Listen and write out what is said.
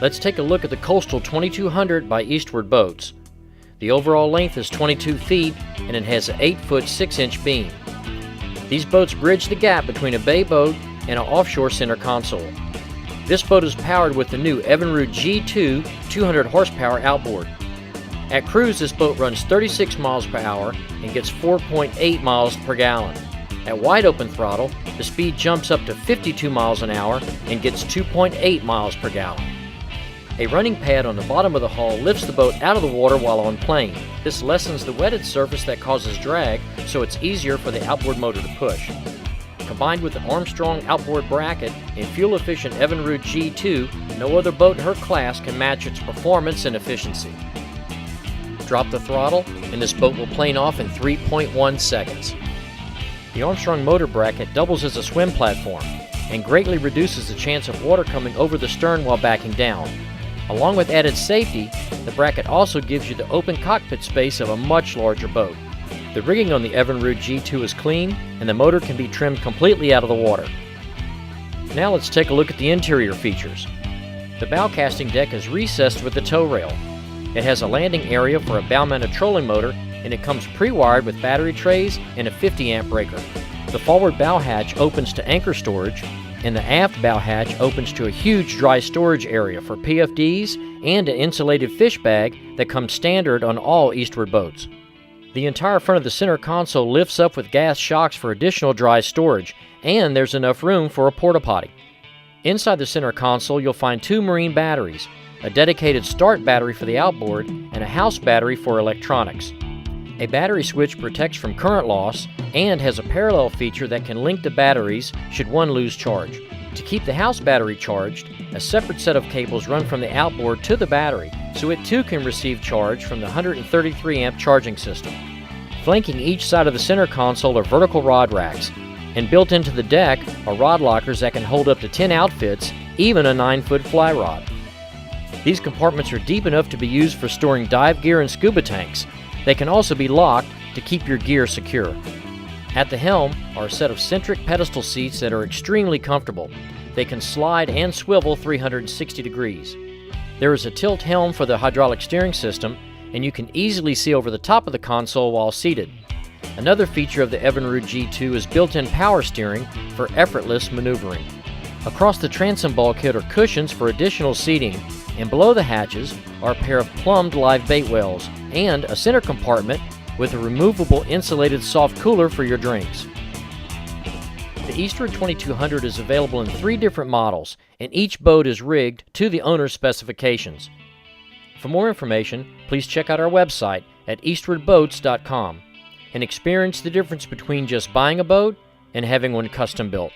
Let's take a look at the Coastal 2200 by Eastward boats. The overall length is 22 feet and it has an 8-foot 6-inch beam. These boats bridge the gap between a bay boat and an offshore center console. This boat is powered with the new Evinrude G2 200 horsepower outboard. At cruise, this boat runs 36 miles per hour and gets 4.8 miles per gallon. At wide open throttle, the speed jumps up to 52 miles an hour and gets 2.8 miles per gallon. A running pad on the bottom of the hull lifts the boat out of the water while on plane. This lessens the wetted surface that causes drag, so it's easier for the outboard motor to push. Combined with the Armstrong outboard bracket and fuel-efficient Evinrude G2, no other boat in her class can match its performance and efficiency. Drop the throttle, and this boat will plane off in 3.1 seconds. The Armstrong motor bracket doubles as a swim platform and greatly reduces the chance of water coming over the stern while backing down. Along with added safety, the bracket also gives you the open cockpit space of a much larger boat. The rigging on the Evinrude G2 is clean, and the motor can be trimmed completely out of the water. Now let's take a look at the interior features. The bow casting deck is recessed with the tow rail. It has a landing area for a bow-mounted trolling motor, and it comes pre-wired with battery trays and a 50-amp breaker. The forward bow hatch opens to anchor storage, and the aft bow hatch opens to a huge dry storage area for PFDs and an insulated fish bag that comes standard on all Eastward boats. The entire front of the center console lifts up with gas shocks for additional dry storage, and there's enough room for a porta potty. Inside the center console, you'll find 2 marine batteries, a dedicated start battery for the outboard, and a house battery for electronics. A battery switch protects from current loss and has a parallel feature that can link the batteries should one lose charge. To keep the house battery charged, a separate set of cables run from the outboard to the battery, so it too can receive charge from the 133-amp charging system. Flanking each side of the center console are vertical rod racks, and built into the deck are rod lockers that can hold up to 10 outfits, even a 9-foot fly rod. These compartments are deep enough to be used for storing dive gear and scuba tanks. They can also be locked to keep your gear secure. At the helm are a set of centric pedestal seats that are extremely comfortable. They can slide and swivel 360 degrees. There is a tilt helm for the hydraulic steering system, and you can easily see over the top of the console while seated. Another feature of the Evinrude G2 is built-in power steering for effortless maneuvering. Across the transom bulkhead are cushions for additional seating, and below the hatches are a pair of plumbed live bait wells and a center compartment with a removable insulated soft cooler for your drinks. The Eastward 2200 is available in 3 different models, and each boat is rigged to the owner's specifications. For more information, please check out our website at eastwardboats.com and experience the difference between just buying a boat and having one custom built.